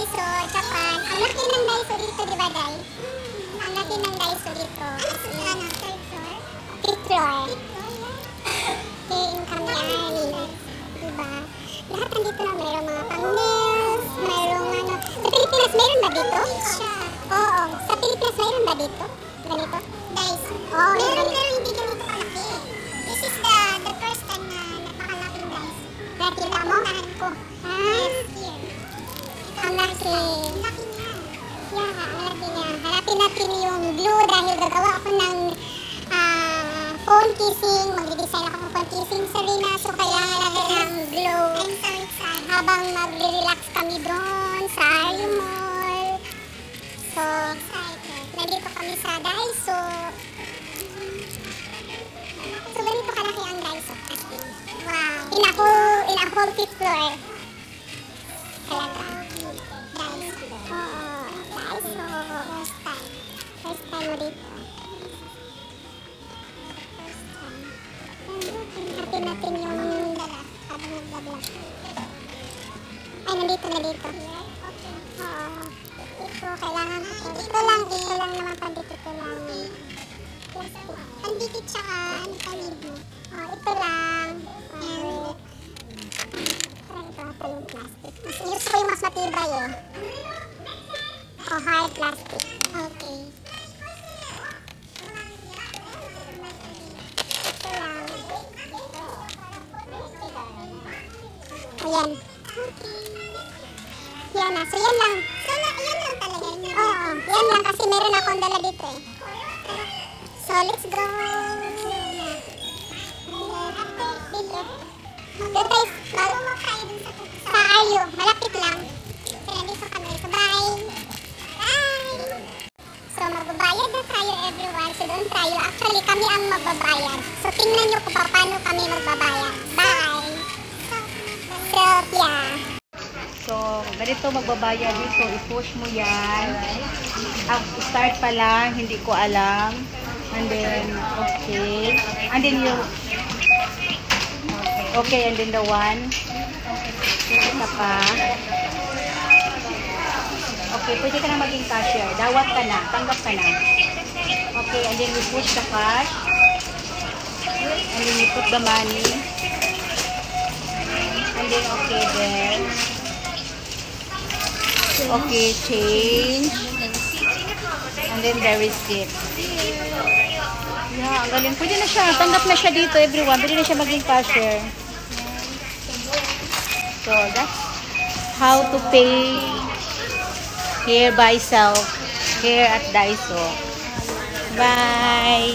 Daiso, Japan. Ang laki ng Daiso dito, di ba, Dai? Ang laki ng Daiso dito. Ano, third floor? Fifth floor. Okay, income yan. Diba? Lahat nandito na mayroong mga pang-nails, mayroong ano. Sa Pilipinas, mayroon ba dito? Oo. Sa Pilipinas, mayroon ba dito? Ganito? Daiso. Oo, meron pero hindi ganito kalaki. This is the first time na napakalaking Daiso. Nakita mo? Ko. Ang laki. Ang laki niya. Yeah, ang laki niya. Hanapin natin yung glue dahil gagawa ako ng phone casing. Mag-design ako ng phone casing sa Rina. So, kailangan natin ng glue. I'm so excited. Habang mag-relax kami doon sa Ario Mall. So, nandito kami sa Daiso. So, ganito kalaki ang Daiso. Wow. In a whole fifth floor. Talaga. Daiso. Oo. Daiso. First time. First time mo dito. Natin natin yung dala. Habang nagbablog. Ay, nandito na dito. Oo. Ito, kailangan ko. Ito lang naman pandikit. Ito lang. Plastic. Pandikit tsaka ano talib mo. Ito lang. Ito yung plastic. Gusto ko yung mas matibay eh. Hard plastic. Okay. Ito lang. Ayan. Yan na. So, yan lang. Yan lang talaga. Oo. Yan lang kasi meron akong dala dito eh. So, let's go. Dito. Dito tayo. Sa Ario. Malapit lang. Kaya dito kami. So, bye. Bye. So, magbabayad na tayo everyone. So, doon tayo. Actually, kami ang magbabayad. So, tingnan nyo kung paano kami magbabayad. Bye. So, yeah. So, ganito magbabayad dito. I-push mo yan. Start pa lang. Hindi ko alam. And then, okay. And then you... Okay, and then the one. Isa pa. Okay, pwede ka na maging cashier. Dawat ka na. Tanggap ka na. Okay, and then you push the cash. And then you put the money. And then, okay, there. Okay, change. And then there is it. Yeah, ang galing. Pwede na siya. Tanggap na siya dito, everyone. Pwede na siya maging cashier. So, that's how to pay here by self here at Daiso. Bye!